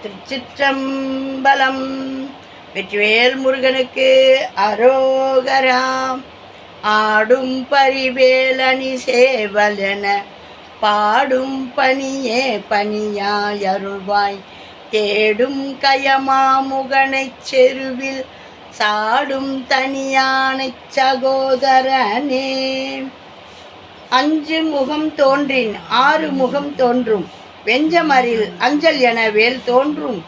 திருச்சிற்றம்பலம். வெற்றிவேல் முருகனுக்கு அரோகராம். ஆடும் பரிவேலணி சேவலென பாடும் பணியே பணியாய் அருள்வாய். தேடும் கயமாமுகனைச் செருவில் சாடும் தனியானைச் சகோதரனே. அஞ்சு முகம் தோன்றின் ஆறு முகம் தோன்றும், வெஞ்சமரில் அஞ்சல் என வேல் தோன்றும்.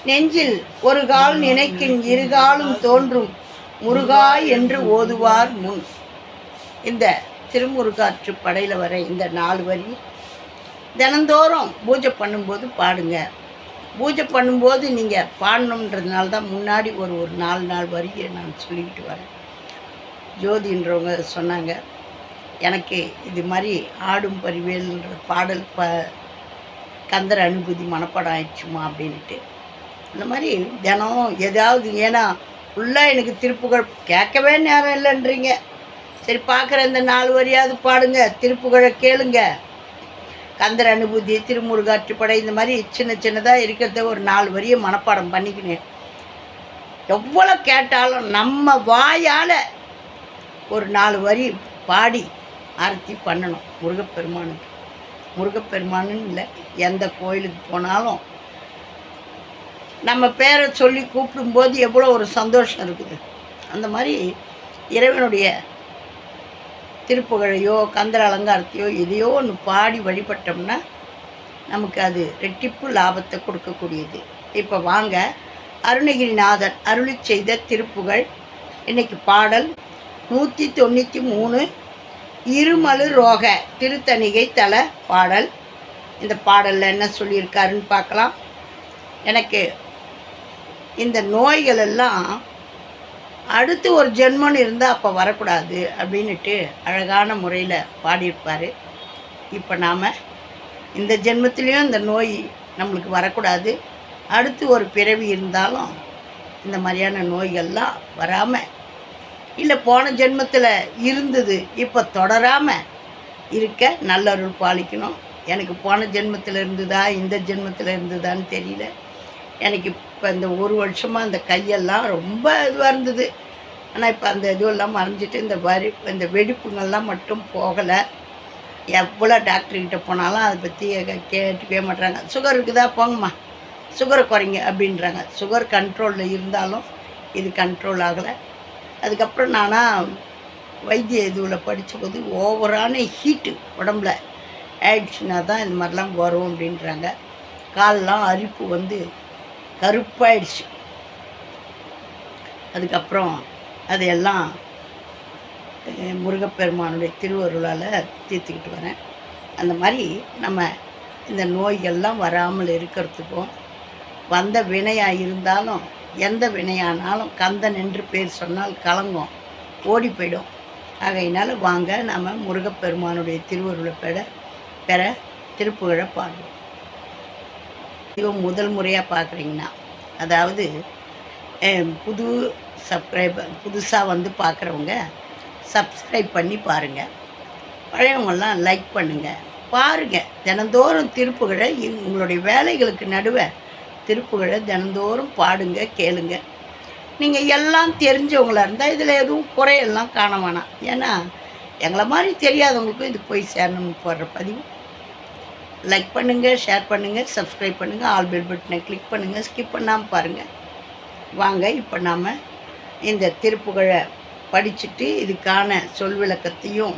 நெஞ்சில் ஒரு கால் நினைக்கின் இருகாலும் தோன்றும், முருகா என்று ஓதுவார் முன். இந்த திருமுருகாற்று படையில் வர இந்த 4 வரி தினந்தோறும் பூஜை பண்ணும்போது பாடுங்க. பூஜை பண்ணும்போது நீங்கள் பாடணுன்றதுனால தான் முன்னாடி ஒரு 4 வரியை நான் சொல்லிக்கிட்டு வரேன். ஜோதின்றவங்க சொன்னாங்க, எனக்கு இது மாதிரி ஆடும் பரிவேல்ன்ற பாடல் கந்தர் அனுபூதி மனப்பாடம் ஆயிடுச்சுமா அப்படின்ட்டு. இந்த மாதிரி தினம் ஏதாவது, ஏன்னா ஃபுல்லாக எனக்கு திருப்புகழ் கேட்கவே நேரம் இல்லைன்றீங்க. சரி, பார்க்குற இந்த 4 வரியாவது பாடுங்க, திருப்புகழை கேளுங்க. கந்தர் அனுபூதி, திருமுருகாற்றுப்படை, இந்த மாதிரி சின்னதாக இருக்கிறத ஒரு 4 வரியை மனப்பாடம் பண்ணிக்கினேன். எவ்வளோ கேட்டாலும் நம்ம வாயால் ஒரு 4 வரி பாடி ஆரத்தி பண்ணணும் முருகப்பெருமானுக்கு. முருகப்பெருமானுன்னு இல்லை, எந்த கோயிலுக்கு போனாலும் நம்ம பேரை சொல்லி கூப்பிடும்போது எவ்வளோ ஒரு சந்தோஷம் இருக்குது. அந்த மாதிரி இறைவனுடைய திருப்புகழையோ கந்தர் அலங்காரத்தையோ எதையோ ஒன்று பாடி வழிபட்டோம்னா நமக்கு அது ரெட்டிப்பு லாபத்தை கொடுக்கக்கூடியது. இப்போ வாங்க, அருணகிரிநாதர் அருளி செய்த திருப்புகழ் இன்னைக்கு பாடல் 193 இருமலு ரோக திருத்தணிகை தல பாடல். இந்த பாடலில் என்ன சொல்லியிருக்காருன்னு பார்க்கலாம். எனக்கு இந்த நோய்கள் எல்லாம் அடுத்து ஒரு ஜென்மன்னு இருந்தால் அப்போ வரக்கூடாது அப்படின்ட்டு அழகான முறையில் பாடியிருப்பார். இப்போ நாம் இந்த ஜென்மத்திலையும் இந்த நோய் நம்மளுக்கு வரக்கூடாது, அடுத்து ஒரு பிறவி இருந்தாலும் இந்த மாதிரியான நோய்கள்லாம் வராமல், இல்லை போன ஜென்மத்தில் இருந்தது இப்போ தொடராமல் இருக்க நல்லருள் பாலிக்கணும். எனக்கு போன ஜென்மத்தில் இருந்ததா இந்த ஜென்மத்தில் இருந்ததான்னு தெரியல. எனக்கு இப்போ இந்த 1 வருஷமாக இந்த கையெல்லாம் ரொம்ப இதுவாக இருந்தது. ஆனால் இப்போ அந்த இதுவெல்லாம் மறைஞ்சிட்டு இந்த வெடிப்புங்கள்லாம் மட்டும் போகலை. எவ்வளோ டாக்டர்கிட்ட போனாலும் அதை பற்றி கேட்டுக்கவே மாட்டுறாங்க. சுகர் இருக்குதா, போங்கம்மா சுகரை குறைங்க அப்படின்றாங்க. சுகர் கண்ட்ரோலில் இருந்தாலும் இது கண்ட்ரோல் ஆகலை. அதுக்கப்புறம் நானாக வைத்திய இதுவில் படித்தபோது ஓவரான ஹீட்டு உடம்புல ஆயிடுச்சுன்னா தான் இந்த மாதிரிலாம் வரும் அப்படின்றாங்க. காலெலாம் அரிப்பு வந்து கருப்பாயிடுச்சு. அதுக்கப்புறம் அதையெல்லாம் முருகப்பெருமானுடைய திருவருளால் தீர்த்துக்கிட்டு வரேன். அந்த மாதிரி நம்ம இந்த நோய்கள்லாம் வராமல் இருக்கிறதுக்கும், வந்த வினையாக இருந்தாலும் எந்த வினையானாலும் கந்தன் என்று பேர் சொன்னால் கலங்கம் ஓடி போயிடும். ஆகையினால வாங்க நம்ம முருகப்பெருமானுடைய திருவருளை பெற திருப்புகழை பாடுவோம். இவன் முதல் முறையாக பார்க்குறீங்கன்னா, அதாவது புதுசாக வந்து பார்க்குறவங்க சப்ஸ்கிரைப் பண்ணி பாருங்கள். பழையவங்கெல்லாம் லைக் பண்ணுங்கள், பாருங்கள். தினந்தோறும் திருப்புகழை உங்களுடைய வேலைகளுக்கு நடுவே திருப்புகழை தினந்தோறும் பாடுங்க, கேளுங்க. நீங்கள் எல்லாம் தெரிஞ்சவங்களாக இருந்தால் இதில் எதுவும் குறையெல்லாம் காண வேணாம். ஏன்னா எங்களை மாதிரி தெரியாதவங்களுக்கும் இது போய் சேரணும்னு போடுற பதிவு. லைக் பண்ணுங்கள், ஷேர் பண்ணுங்கள், சப்ஸ்கிரைப் பண்ணுங்கள், ஆல் பெல் பட்டனை கிளிக் பண்ணுங்கள், ஸ்கிப் பண்ணாமல் பாருங்கள். வாங்க, இப்போ நாம் இந்த திருப்புகழை படிச்சுட்டு இதுக்கான சொல் விளக்கத்தையும்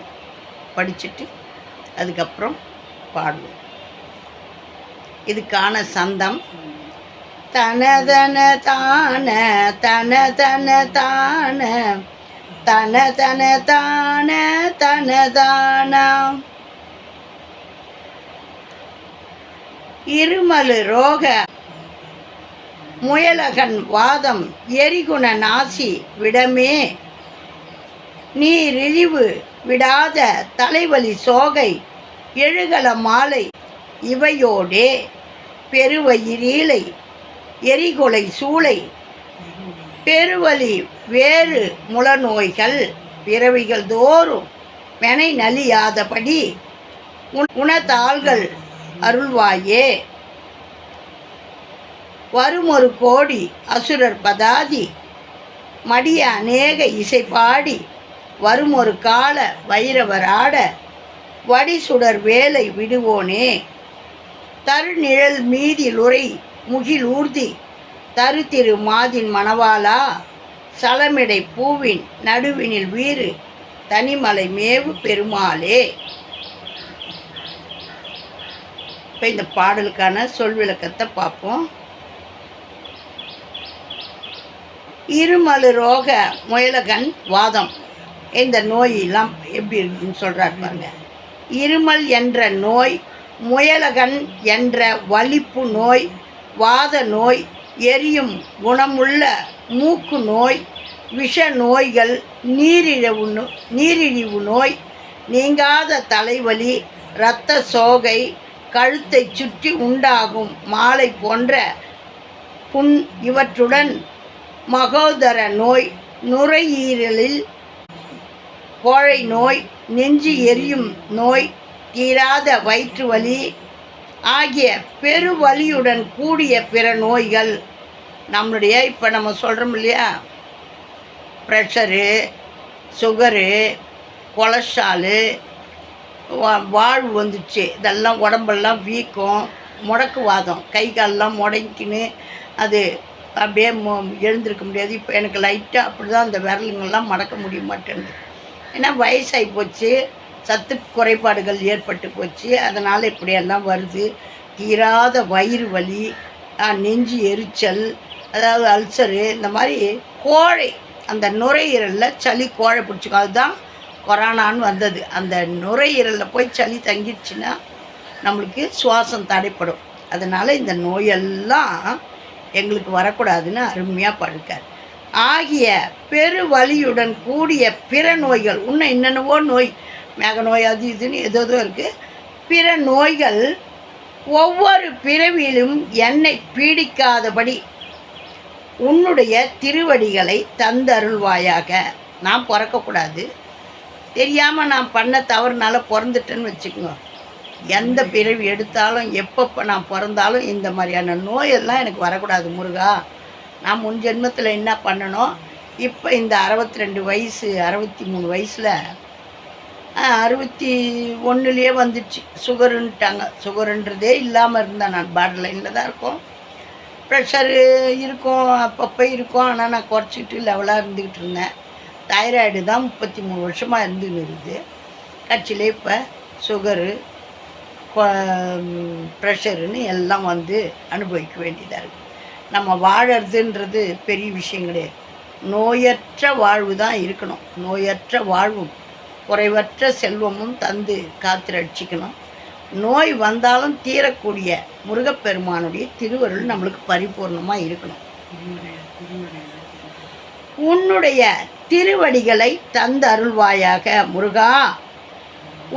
படிச்சுட்டு அதுக்கப்புறம் பாடுவோம். இதுக்கான சந்தம் தனதன தான தனதன தான தனதன தான தனதானா. இருமலு ரோக முயலகன் வாதம் எரிகுண நாசி விடமே. நீரிழிவு விடாத தலைவலி சோகை எழுகல மாலை இவையோடே பெருவயிரீலை எரிகொலை சூளை பெருவலி வேறு முளநோய்கள் பிறவிகள் தோறும் மெனை நலியாதபடி உணத்தாள்கள் அருள்வாயே. வரும் ஒரு கோடி அசுரர் பதாதி மடிய அநேக இசை பாடி வரும் ஒரு கால வைரவர் ஆட வடிசுடர் வேலை விடுவோனே தருநிழல் மீதில் உரை முகில் ஊர்தி தருதிரு மாதின் மணவாளா சலமிடை பூவின் நடுவினில் வீறு தனிமலை மேவு பெருமாளே. இப்போ இந்த பாடலுக்கான சொல் விளக்கத்தை பார்ப்போம். இருமலு ரோக முயலகன் வாதம், இந்த நோயெல்லாம் எப்படி இருக்குன்னு சொல்கிறார் பாருங்க. இருமல் என்ற நோய், முயலகன் என்ற வலிப்பு நோய், வாத நோய், எரியும் குணமுள்ள மூக்கு நோய், விஷ நோய்கள், நீரிழிவு நோய், நீங்காத தலைவலி, இரத்த சோகை, கழுத்தை சுற்றி உண்டாகும் மாலை போன்ற புண், இவற்றுடன் மகோதர நோய், நுரையீரலில் கோழை நோய், நெஞ்சு எரியும் நோய், தீராத வயிற்று வலி ஆகிய பெருவலியுடன் கூடிய பிற நோய்கள். நம்மளுடைய இப்போ நம்ம சொல்கிறோம் இல்லையா, ப்ரெஷரு, சுகரு, கொலஸ்ட்ராலு, வாழ்வு வந்துச்சு, இதெல்லாம் உடம்பெல்லாம் வீக்கம், முடக்குவாதம், கை காலெல்லாம் முடங்கின்னு அது அப்படியே எழுந்திருக்க முடியாது. இப்போ எனக்கு லைட்டாக அப்படி தான் அந்த விரலுங்கள்லாம் மடக்க முடிய மாட்டேங்குது. ஏன்னா வயசாகி போச்சு, சத்து குறைபாடுகள் ஏற்பட்டு போச்சு, அதனால் இப்படியெல்லாம் வருது. தீராத வயிறு வலி, நெஞ்சு எரிச்சல், அதாவது அல்சரு, இந்த மாதிரி கோழை, அந்த நுரையீரலில் சளி கோழை பிடிச்சிக்கும். அதுதான் கொரோனான்னு வந்தது. அந்த நுரையீரலில் போய் சளி தங்கிடுச்சுன்னா நம்மளுக்கு சுவாசம் தடைப்படும். அதனால் இந்த நோயெல்லாம் எங்களுக்கு வரக்கூடாதுன்னு அருமையாக படுக்கார். ஆகிய பெருவலியுடன் கூடிய பிற நோய்கள், இன்னும் என்னென்னவோ நோய், மேக நோய், அது இதுன்னு ஏதோ இருக்குது. பிற நோய்கள் ஒவ்வொரு பிறவியிலும் என்னை பீடிக்காதபடி உன்னுடைய திருவடிகளை தந்தருள்வாயாக. நான் பிறக்கக்கூடாது, தெரியாமல் நான் பண்ண தவறுனால பிறந்துட்டேன்னு வச்சுக்கோங்க. எந்த பிறவி எடுத்தாலும் எப்பப்போ நான் பிறந்தாலும் இந்த மாதிரியான நோயெல்லாம் எனக்கு வரக்கூடாது முருகா. நான் முன் ஜென்மத்தில் என்ன பண்ணணும், இப்போ இந்த 62 வயசு 63 வயசில் 61லேயே வந்துடுச்சு சுகருன்ட்டாங்க. சுகருன்றதே இல்லாமல் இருந்தேன் நான், பார்டர் லைனில் தான் இருக்கோம். ப்ரெஷரு இருக்கும், அப்பப்போ இருக்கும், ஆனால் நான் குறைச்சிக்கிட்டு லெவலாக இருந்துக்கிட்டு இருந்தேன். தைராய்டு தான் 33 வருஷமாக இருந்துன்னு இருக்குது. கட்சியிலே இப்போ சுகரு, ப்ரெஷருன்னு எல்லாம் வந்து அனுபவிக்க வேண்டியதாக இருக்குது. நம்ம வாழறதுன்றது பெரிய விஷயம் கிடையாது. நோயற்ற வாழ்வு தான் இருக்கணும். நோயற்ற வாழ்வும் குறைவற்ற செல்வமும் தந்து காத்து ரட்சிக்கணும். நோய் வந்தாலும் தீரக்கூடிய முருகப்பெருமானுடைய திருவருள் நம்மளுக்கு பரிபூர்ணமாக இருக்கணும். உன்னுடைய திருவடிகளை தந்து அருள்வாயாக முருகா.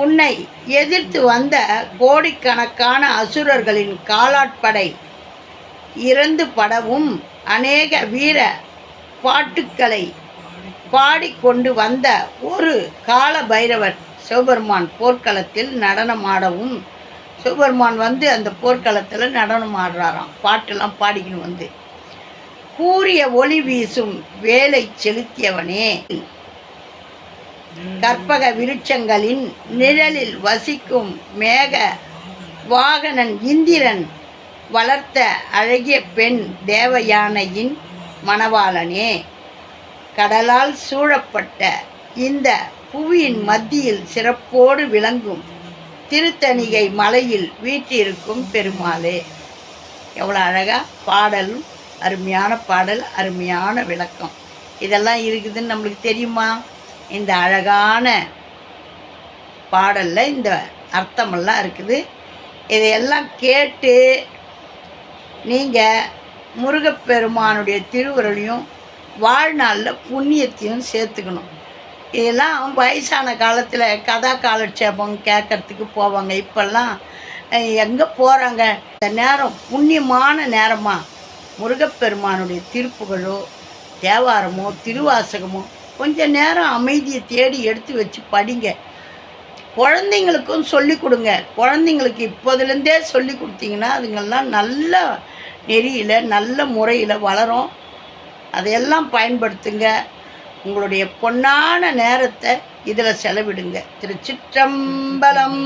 உன்னை எதிர்த்து வந்த கோடிக்கணக்கான அசுரர்களின் காலாட்படை இறந்து படவும் அநேக வீர பாட்டுக்களை பாடிக்கொண்டு வந்த ஒரு கால பைரவர் சிவபெருமான் போர்க்களத்தில் நடனமாடவும், சிவபெருமான் வந்து அந்த போர்க்களத்தில் நடனம் ஆடுறாராம், பாட்டெல்லாம் பாடிக்கின்னு வந்து. கூறிய ஒளி வீசும் வேலை செலுத்தியவனே, கற்பக விருட்சங்களின் நிழலில் வசிக்கும் மேக வாகனன் இந்திரன் வளர்த்த அழகிய பெண் தேவயானையின் மணவாளனே, கடலால் சூழப்பட்ட இந்த புவியின் மத்தியில் சிறப்போடு விளங்கும் திருத்தணிகை மலையில் வீற்றிருக்கும் பெருமாளே. எவ்வளோ அழகாக பாடலும், அருமையான பாடல், அருமையான விளக்கம் இதெல்லாம் இருக்குதுன்னு நம்மளுக்கு தெரியுமா? இந்த அழகான பாடலில் இந்த அர்த்தமெல்லாம் இருக்குது. இதையெல்லாம் கேட்டு நீங்கள் முருகப்பெருமானுடைய திருவுருளையும் வாழ்நாளில் புண்ணியத்தையும் சேர்த்துக்கணும். இதெல்லாம் வயசான காலத்தில் கதா காலட்சேபம் கேட்கறதுக்கு போவாங்க. இப்போல்லாம் எங்கே போகிறாங்க? இந்த நேரம் புண்ணியமான நேரமாக முருகப்பெருமானுடைய திருப்புகளோ தேவாரமோ திருவாசகமோ கொஞ்சம் நேரம் அமைதியை தேடி எடுத்து வச்சு படிங்க. குழந்தைங்களுக்கும் சொல்லி கொடுங்க. குழந்தைங்களுக்கு இப்போதுலேருந்தே சொல்லி கொடுத்தீங்கன்னா அதுங்கெல்லாம் நல்ல நெறியில் நல்ல முறையில் வளரும். அதையெல்லாம் பயன்படுத்துங்க. உங்களுடைய பொன்னான நேரத்தை இதில் செலவிடுங்க. திருச்சிற்றம்பலம்.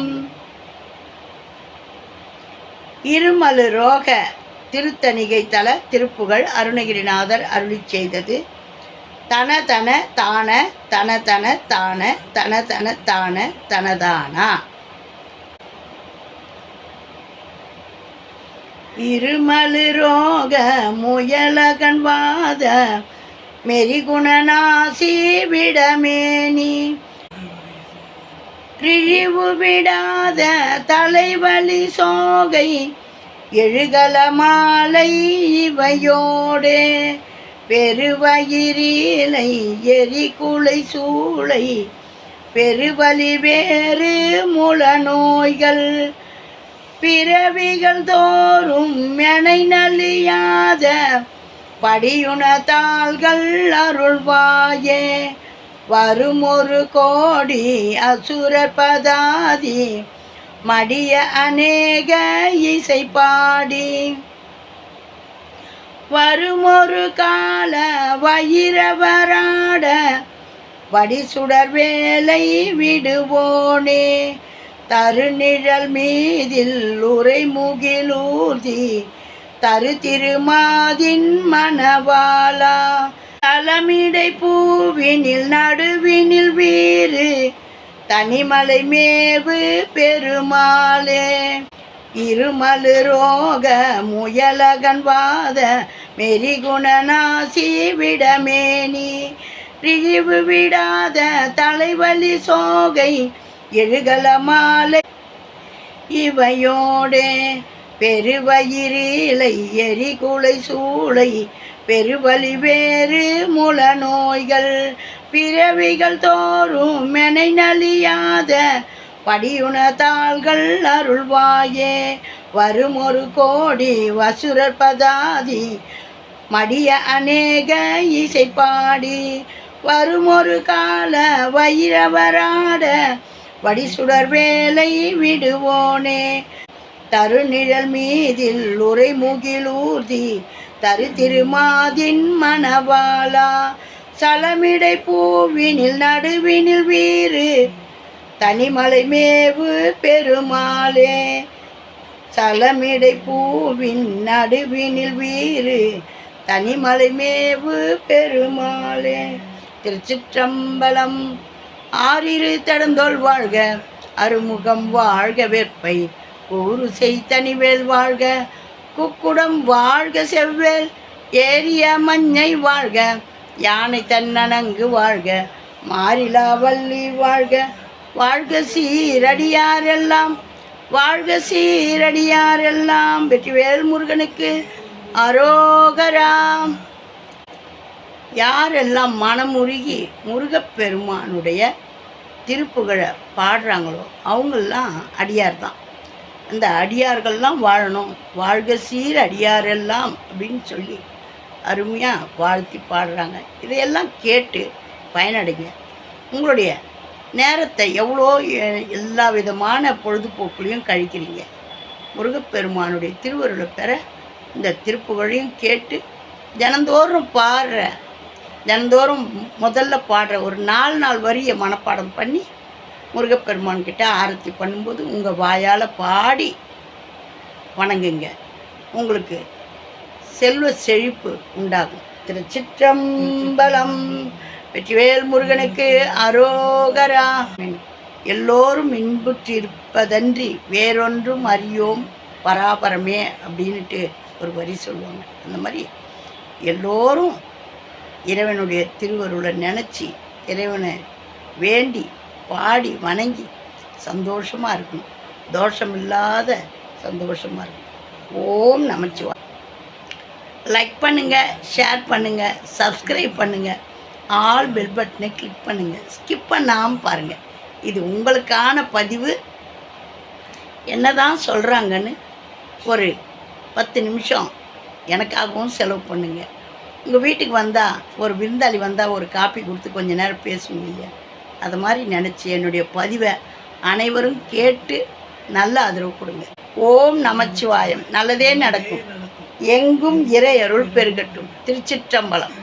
இருமலு ரோக திருத்தணிகை தல திருப்புகழ் அருணகிரிநாதர் அருளி செய்தது. தன தன தான தன தன தான தன தன தான தனதானா. இருமலு ரோக முயலகன்வாத மெரிகுணநாசி விடமேனி ரிழிவு விடாத தலைவலி சோகை எழுகல மாலை இவையோடு பெருவயிரிலை எரிகுலை சூளை பெருவலி வேறு முல நோய்கள் பிறவிகள் தோறும் மெனை நலியாத படியுணத்தாள்கள் அருள்வாயே. வரும் ஒரு கோடி அசுரர் பதாதி மடிய அநேக இசை பாடி வரும் ஒரு கால வயிரவராட வடிசுடர் வேலை விடுவோனே. தருநிழல் மீதில் உரைமுகிலூர்தி தரு திருமாதின் மணவாளா. தலமிடை பூவினில் நடுவினில் வீறு தனிமலை மேவு பெருமாளே. இருமலு ரோக முயலகன்வாத மெரிகுணநாசி விடமேனி ரிழிவு விடாத தலைவலி சோகை எழுகல மாலை இவையோடே பெருவயிரிலை எரிகுலை சூளை பெருவலி வேறு முல நோய்கள் பிறவிகள் தோறும் மெனை நலியாத படியுணத்தாள்கள் அருள்வாயே. வரும் ஒரு கோடி வசுரர் பதாதி மடிய அநேக இசை பாடி வரும் ஒரு கால வைரவராட வடிசுடர் வேலை விடுவோனே. தருநிழல் மீதில் உரைமுகிலூர்தி தரு திருமாதின் மணவாளா. சலமிடை பூவினில் நடுவினில் வீறு தனிமலை மேவு பெருமாளே. சலமிடை பூவின் நடுவினில் வீறு தனிமலை மேவு பெருமாளே. திருச்சிற்றம்பலம். ஆறிரு தடந்தோள் வாழ்க அருமுகம் வாழ்க வெற்பை கூறு செய்தனிவேல் வாழ்க குக்குடம் வாழ்க செவ்வேல் ஏரிய மஞ்சை வாழ்க யானை தன்னணங்கு வாழ்க மாறிலா வள்ளி வாழ்க வாழ்க சீரடியாரெல்லாம் வாழ்க சீரடியாரெல்லாம். வெற்றிவேல் முருகனுக்கு அரோகராம். யாரெல்லாம் மனமுருகி முருகப்பெருமானுடைய திருப்புகழை பாடுறாங்களோ அவங்கெல்லாம் அடியார் தான். அந்த அடியார்கள்லாம் வாழணும். வாழ்க சீர் அடியாரெல்லாம் அப்படின்னு சொல்லி அருமையாக வாழ்த்தி பாடுறாங்க. இதையெல்லாம் கேட்டு பயனடைங்க. உங்களுடைய நேரத்தை எவ்வளோ எல்லா விதமான பொழுதுபோக்குலையும் கழிக்கிறீங்க. முருகப்பெருமானுடைய திருவருளை பெற இந்த திருப்புகழையும் கேட்டு தினந்தோறும் பாடுற தினந்தோறும் முதல்ல பாடுற ஒரு 4 நாள் வரியை மனப்பாடம் பண்ணி முருகப்பெருமான்கிட்ட ஆரத்தி பண்ணும்போது உங்கள் வாயால் பாடி வணங்குங்க. உங்களுக்கு செல்வ செழிப்பு உண்டாகும். திருச்சிற்றம்பலம். வெற்றிவேல் முருகனுக்கு அரோகரா. எல்லோரும் இன்புற்றிருப்பதன்றி வேறொன்றும் அறியோம் பராபரமே அப்படின்ட்டு ஒரு வரி சொல்லுவாங்க. அந்த மாதிரி எல்லோரும் இறைவனுடைய திருவருளை நினச்சி இறைவனை வேண்டி பாடி வணங்கி சந்தோஷமாக இருக்கணும். தோஷம் இல்லாத சந்தோஷமாக இருக்கணும். ஓம் நமச்சிவாய். லைக் பண்ணுங்கள், ஷேர் பண்ணுங்கள், சப்ஸ்கிரைப் பண்ணுங்கள், ஆல் பெல் பட்டனை கிளிக் பண்ணுங்கள். ஸ்கிப் பண்ணாமல் பாருங்கள். இது உங்களுக்கான பதிவு. என்ன தான் சொல்கிறாங்கன்னு ஒரு 10 நிமிஷம் எனக்காகவும் செலவு பண்ணுங்க. உங்கள் வீட்டுக்கு வந்தால் ஒரு விருந்தாளி வந்தால் ஒரு காப்பி கொடுத்து கொஞ்ச நேரம் பேசுவீங்க இல்லையா? அது மாதிரி நினச்சி என்னுடைய பதிவை அனைவரும் கேட்டு நல்ல ஆதரவு கொடுங்க. ஓம் நமச்சிவாயம். நல்லதே நடக்கும். எங்கும் இறை அருள் பெருகட்டும். திருச்சிற்றம்பலம்.